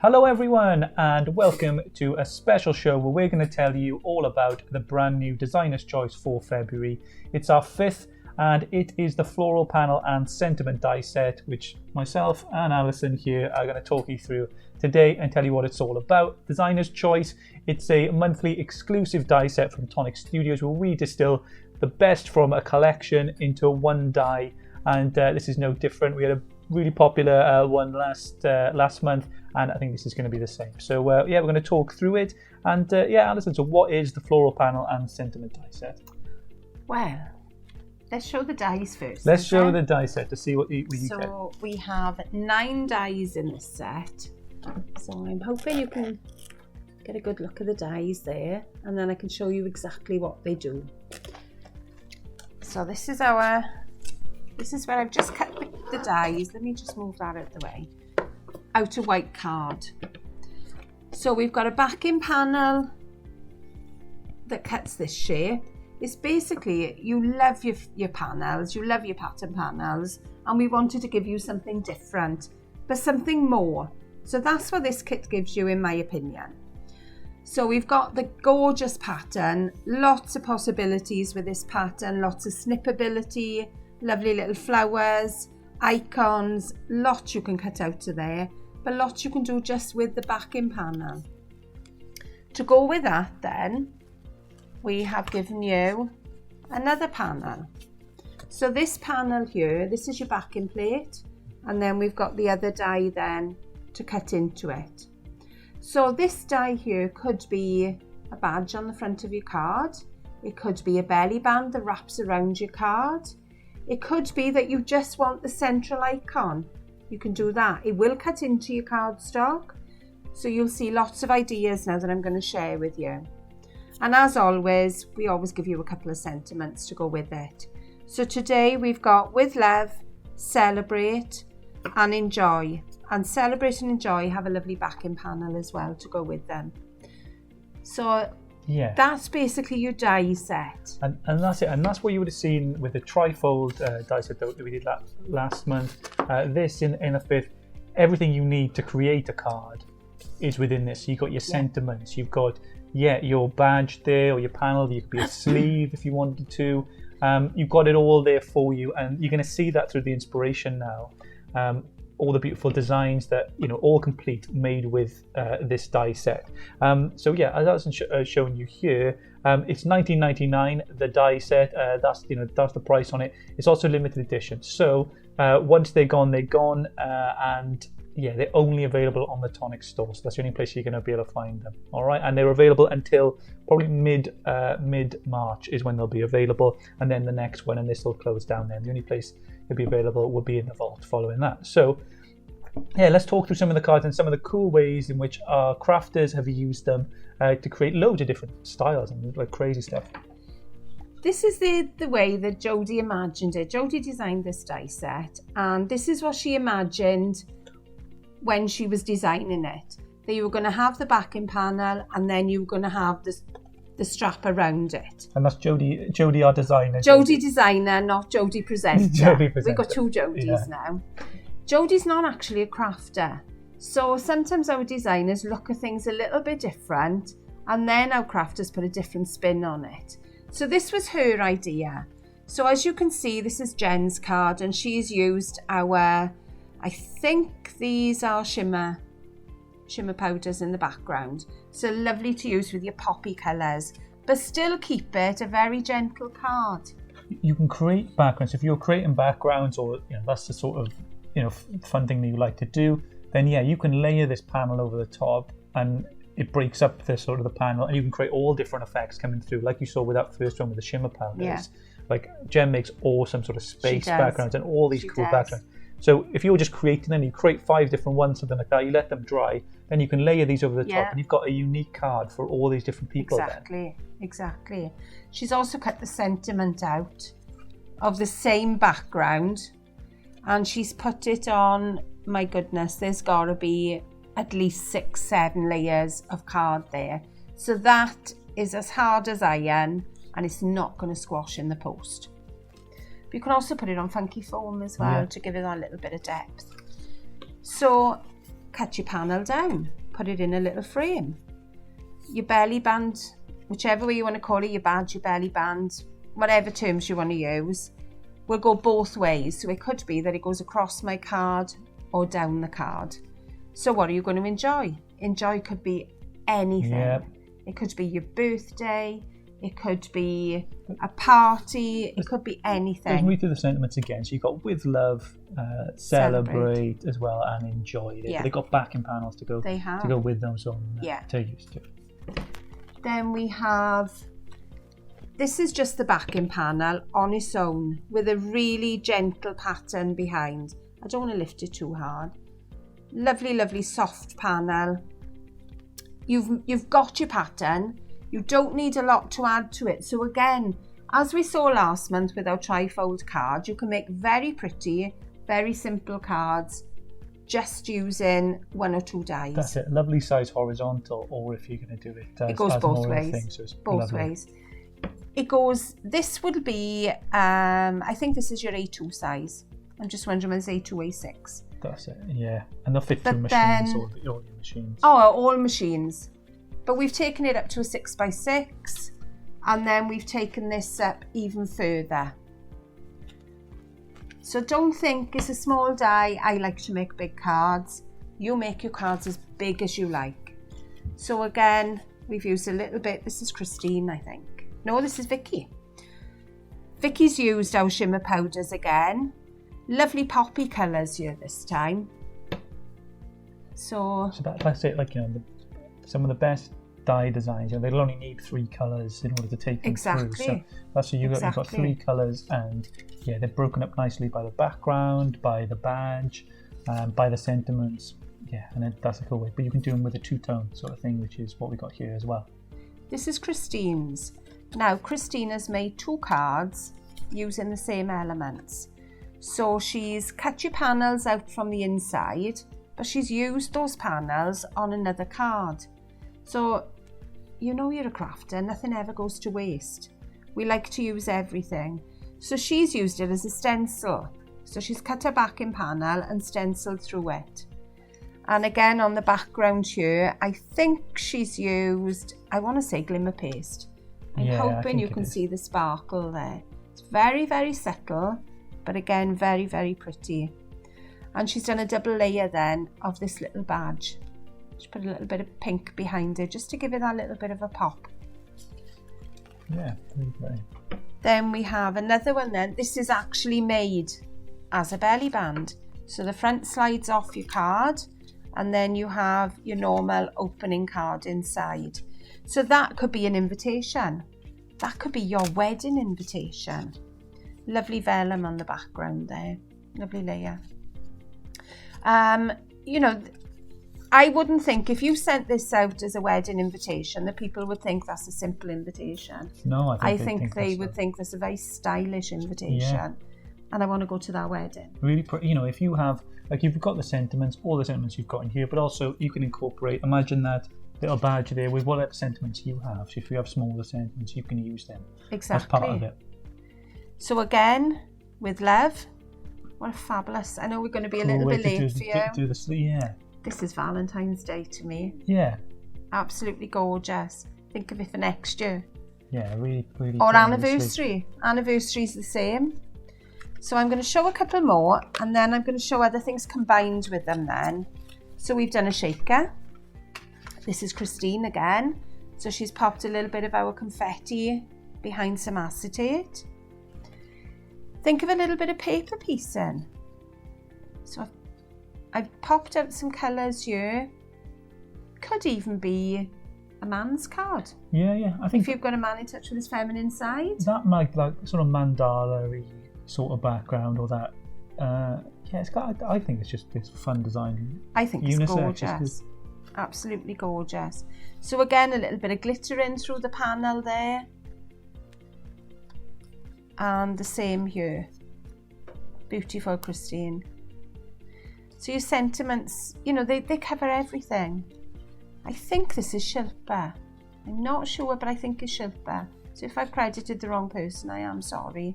Hello everyone and welcome to a special show where we're going to tell you all about the brand new Designer's Choice for February. It's our fifth and it is the Floral Panel and Sentiment die set, which myself and Alison here are going to talk you through today and tell you what it's all about. Designer's Choice, it's a monthly exclusive die set from Tonic Studios where we distill the best from a collection into one die, and this is no different. We had a really popular one last month, and I think this is going to be the same. So yeah, we're going to talk through it. And yeah, Alison, so what is the Floral Panel and Sentiment die set? Well, let's show the dies first. Let's show the die set to see what you get. So we have 9 dies in this set. So I'm hoping you can get a good look at the dies there, and then I can show you exactly what they do. So this is where I've just cut the dies. Let me just move that out of the way. Out a white card. So we've got a backing panel that cuts this shape. It's basically, you love your panels, you love your pattern panels, and we wanted to give you something different, but something more. So that's what this kit gives you, in my opinion. So we've got the gorgeous pattern, lots of possibilities with this pattern, lots of snippability, lovely little flowers, icons, lots you can cut out of there, but lots you can do just with the backing panel. To go with that then, we have given you another panel. So this panel here, this is your backing plate, and then we've got the other die then to cut into it. So this die here could be a badge on the front of your card. It could be a belly band that wraps around your card. It could be that you just want the central icon. You can do that. It will cut into your cardstock. So you'll see lots of ideas now that I'm going to share with you. And as always, we always give you a couple of sentiments to go with it. So today we've got with love, celebrate and enjoy. And celebrate and enjoy have a lovely backing panel as well to go with them. So yeah, that's basically your die set. And that's it. And that's what you would have seen with the trifold die set that we did last month. This in a fifth, everything you need to create a card is within this. So you've got your sentiments, you've got your badge there or your panel. You could be a sleeve if you wanted to. You've got it all there for you, and you're going to see that through the inspiration now. All the beautiful designs that, all complete, made with this die set. So yeah, as I was showing you here, it's $19.99 the die set. That's the price on it. It's also limited edition. So once they're gone, they're gone, and yeah, they're only available on the Tonic store. So that's the only place you're going to be able to find them. All right, and they're available until probably mid March is when they'll be available, and then the next one, and this will close down. Then the only place it'll be available will be in the vault following that. So yeah, let's talk through some of the cards and some of the cool ways in which our crafters have used them to create loads of different styles and like crazy stuff. This is the way that Jodie imagined it. Jodie designed this die set, and this is what she imagined when she was designing it. That you were going to have the backing panel, and then you were going to have the strap around it. And that's Jodie our designer. Jodie designer, not Jodie presenter. Jodie presenter. We've got 2 Jodies now. Jodie's not actually a crafter. So sometimes our designers look at things a little bit different, and then our crafters put a different spin on it. So this was her idea. So as you can see, this is Jen's card, and she's used our, I think these are shimmer powders in the background. So lovely to use with your poppy colours, but still keep it a very gentle card. You can create backgrounds. If you're creating backgrounds, or that's the sort of fun thing that you like to do, then yeah, you can layer this panel over the top, and it breaks up the sort of the panel, and you can create all different effects coming through, like you saw with that first one with the shimmer powders. Yeah. Like Jen makes awesome sort of space backgrounds and all these cool backgrounds. So if you're just creating them, you create 5 different ones, something like that, you let them dry, then you can layer these over the top, and you've got a unique card for all these different people. Exactly. She's also cut the sentiment out of the same background, and she's put it on, my goodness, there's got to be at least 6-7 layers of card there. So that is as hard as iron, and it's not going to squash in the post. You can also put it on funky foam as well to give it a little bit of depth. So cut your panel down, put it in a little frame. Your belly band, whichever way you want to call it, your badge, your belly band, whatever terms you want to use, will go both ways. So it could be that it goes across my card or down the card. So what are you going to enjoy? Enjoy could be anything. Yep. It could be your birthday, it could be a party, it could be anything. Read through the sentiments again. So you've got with love, celebrate as well, and enjoy. They've got backing panels to go with them, so they're used to. Then we have, this is just the backing panel on its own with a really gentle pattern behind. I don't want to lift it too hard. Lovely, lovely soft panel. You've got your pattern. You don't need a lot to add to it. So again, as we saw last month with our trifold card, you can make very pretty, very simple cards just using 1 or 2 dies. That's it. Lovely size horizontal, or if you're going to do it, it goes both ways. So it's both ways. It goes. This would be. I think this is your A2 size. I'm just wondering whether it's A2, A6. That's it. Yeah, and they'll fit through machines, all your machines. Oh, all machines. But we've taken it up to a 6x6, and then we've taken this up even further. So don't think it's a small die. I like to make big cards. You make your cards as big as you like. So again, we've used a little bit. This is Christine, I think. No, this is Vicky. Vicky's used our shimmer powders again. Lovely poppy colours here this time. So that's it. Like, some of the best die designs, they'll only need 3 colours in order to take them through. So that's you've got 3 colours, and they're broken up nicely by the background, by the badge, by the sentiments. Yeah, and then that's a cool way. But you can do them with a 2-tone sort of thing, which is what we got here as well. This is Christine's. Now, Christina's made 2 cards using the same elements. So she's cut your panels out from the inside, but she's used those panels on another card. So, you're a crafter, nothing ever goes to waste. We like to use everything. So she's used it as a stencil. So she's cut her backing panel and stenciled through it. And again, on the background here, I think she's used, I want to say glimmer paste. I'm hoping you can see the sparkle there. It's very, very subtle, but again, very, very pretty. And she's done a double layer then of this little badge. She put a little bit of pink behind it just to give it that little bit of a pop. Yeah, very great. Then we have another one then. This is actually made as a belly band. So the front slides off your card, and then you have your normal opening card inside. So that could be an invitation. That could be your wedding invitation. Lovely vellum on the background there. Lovely layer. I wouldn't think if you sent this out as a wedding invitation that people would think that's a simple invitation. No, I think they would think that's a very stylish invitation, and I want to go to that wedding. Really, if you have, like, you've got the sentiments, all the sentiments you've got in here, but also you can incorporate. Imagine that little badge there with whatever sentiments you have. So if you have smaller sentiments, you can use them. Exactly. As part of it. So again, with love, what a fabulous. I know we're going to be a little bit late for you. This is Valentine's Day to me. Yeah. Absolutely gorgeous. Think of it for next year. Yeah, really, really. Or anniversary. Anniversary's the same. So I'm going to show a couple more, and then I'm going to show other things combined with them then. So we've done a shaker. This is Christine again. So she's popped a little bit of our confetti behind some acetate. Think of a little bit of paper piecing. So I've popped out some colours here. Could even be a man's card. Yeah. I think if you've got a man in touch with his feminine side. That might like sort of mandala-y sort of background, or that. It's got. I think it's just this fun design. I think it's gorgeous. Absolutely gorgeous. So again, a little bit of glittering through the panel there. And the same here. Beautiful, Christine. So your sentiments, they cover everything. I think this is Shilpa. I'm not sure, but I think it's Shilpa. So if I've credited the wrong person, I am sorry.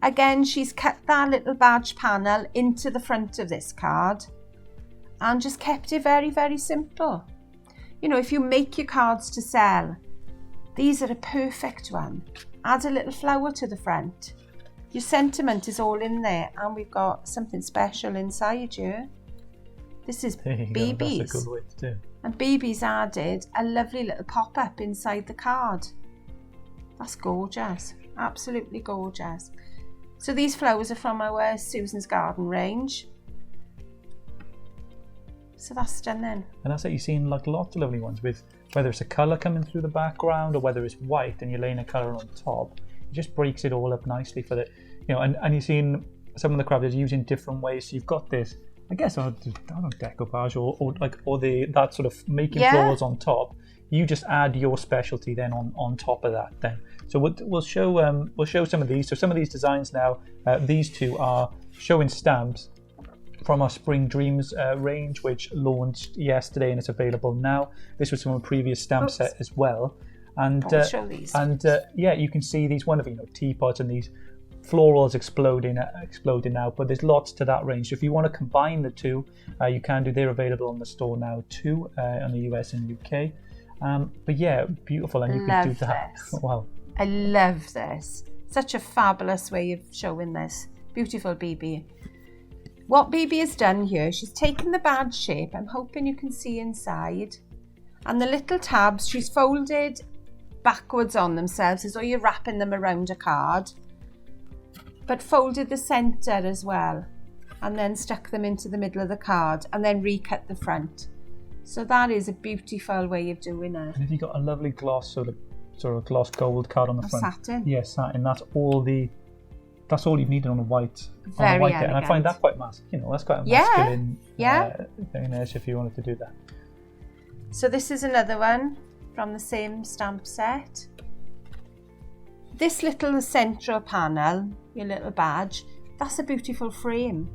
Again, she's cut that little badge panel into the front of this card. and just kept it very, very simple. You know, if you make your cards to sell, these are a perfect one. Add a little flower to the front. Your sentiment is all in there, and we've got something special inside here. This is BB's. That's a good way to do. And BB's added a lovely little pop-up inside the card. That's gorgeous. Absolutely gorgeous. So these flowers are from our Susan's Garden range. So that's stunning. And that's it. You've seen like lots of lovely ones with whether it's a colour coming through the background or whether it's white and you're laying a colour on top. It just breaks it all up nicely for the, you know, and you've seen some of the crafters using different ways. So you've got this, I guess, I don't know, decoupage or that sort of making florals on top. You just add your specialty then on top of that then. So we'll show some of these. So some of these designs now, these two are showing stamps from our Spring Dreams range, which launched yesterday and it's available now. This was from a previous stamp set as well. And I'll show these. And yeah, you can see these wonderful, you know, teapots and these florals exploding now. But there's lots to that range. So if you want to combine the two, you can do. They're available on the store now too, in the US and UK. But yeah, beautiful, and you can do that. Wow. I love this. Such a fabulous way of showing this. Beautiful BB. What BB has done here, she's taken the badge shape, I'm hoping you can see inside, and the little tabs she's folded backwards on themselves as though you're wrapping them around a card, but folded the centre as well, and then stuck them into the middle of the card, and then recut the front. So that is a beautiful way of doing it. And if you've got a lovely gloss, sort of gloss gold card on the front. Satin. Yeah, satin. That's all you've needed on a white. Very on a white elegant. And I find that quite masculine. You know, that's quite a masculine. Very nice if you wanted to do that. So this is another one from the same stamp set. This little central panel, your little badge, that's a beautiful frame.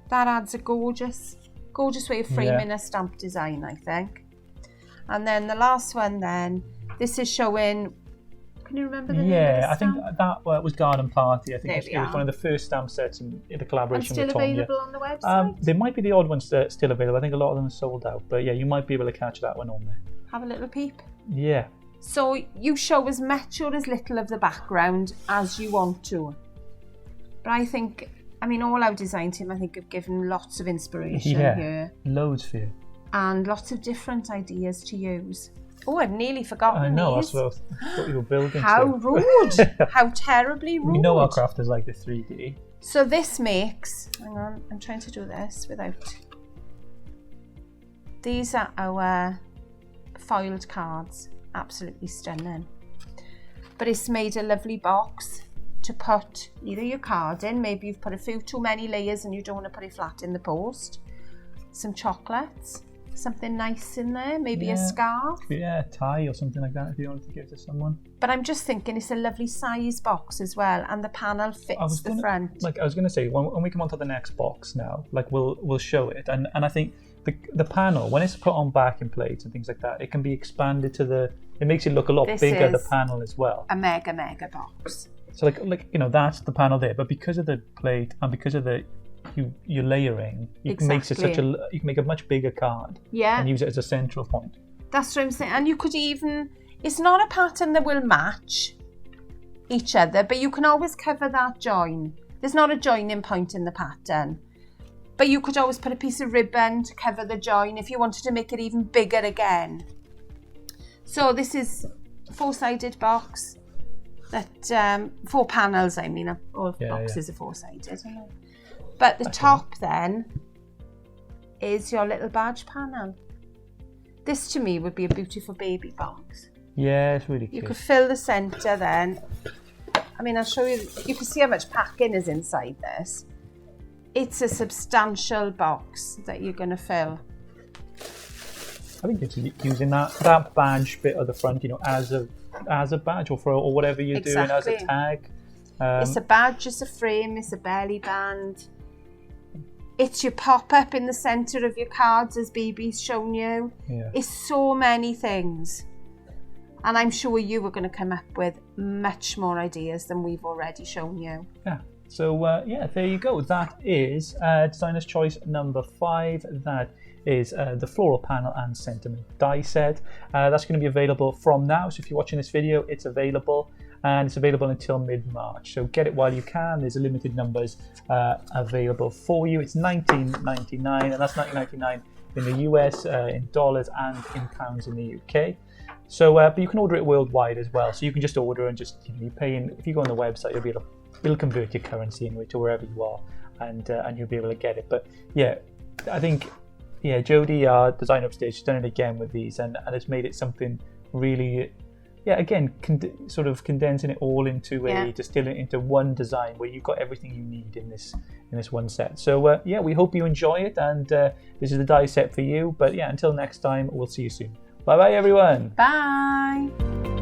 That adds a gorgeous way of framing a stamp design, I think. And then the last one then, this is showing, can you remember the name of the I think that was Garden Party. I think it was one of the first stamp sets in the collaboration with Tom. And still available on the website? There might be the odd ones that are still available. I think a lot of them are sold out. But yeah, you might be able to catch that one on there. Have a little peep. Yeah. So you show as much or as little of the background as you want to. But I mean, all our design team, I think, have given lots of inspiration here. Loads for you. And lots of different ideas to use. Oh, I've nearly forgotten I know, these. that's what you were building. How rude. How terribly rude. We know our crafters like the 3D. So this makes, hang on, I'm trying to do this without. These are our foiled cards. Absolutely stunning. But it's made a lovely box to put either your card in, maybe you've put a few too many layers and you don't want to put it flat in the post, some chocolates, something nice in there, maybe a scarf. Yeah, a tie or something like that if you wanted to give to someone. But I'm just thinking it's a lovely size box as well, and the panel fits the front. Like I was going to say, when we come on to the next box now, like we'll show it, and I think the panel, when it's put on backing plates and things like that, it can be expanded to it makes it look a lot bigger, the panel as well. A mega box. So like you know, that's the panel there, but because of the plate and because of your layering, you can make a much bigger card. Yeah. And use it as a central point. That's what I'm saying. And you could even, it's not a pattern that will match each other, but you can always cover that join. There's not a joining point in the pattern, but you could always put a piece of ribbon to cover the join if you wanted to make it even bigger again. So this is a 4-sided box. That 4 panels, I mean, all boxes are 4-sided. But the top then is your little badge panel. This to me would be a beautiful baby box. Yeah, it's really cute. You could fill the centre then. I mean, I'll show you. You can see how much packing is inside this. It's a substantial box that you're going to fill. I think it's using that badge bit at the front, you know, as a badge or whatever you're doing as a tag. It's a badge, it's a frame, it's a belly band. It's your pop-up in the centre of your cards, as BB's shown you. Yeah. It's so many things. And I'm sure you were going to come up with much more ideas than we've already shown you. Yeah. So yeah, there you go. That is designer's choice number 5. That is the floral panel and sentiment die set. That's going to be available from now. So if you're watching this video, it's available. And it's available until mid-March. So get it while you can. There's a limited numbers available for you. It's $19.99, and that's $19.99 in the US, in dollars, and in pounds in the UK. So, but you can order it worldwide as well. So you can just order and just you pay in. If you go on the website, it'll convert your currency anyway to wherever you are, and you'll be able to get it. But yeah, I think Jodie, our designer upstage, has done it again with these, and has made it something really. Yeah, again, sort of condensing it all into distilling it into one design where you've got everything you need in this one set. So yeah, we hope you enjoy it, and this is the die set for you. But yeah, until next time, we'll see you soon. Bye bye, everyone. Bye.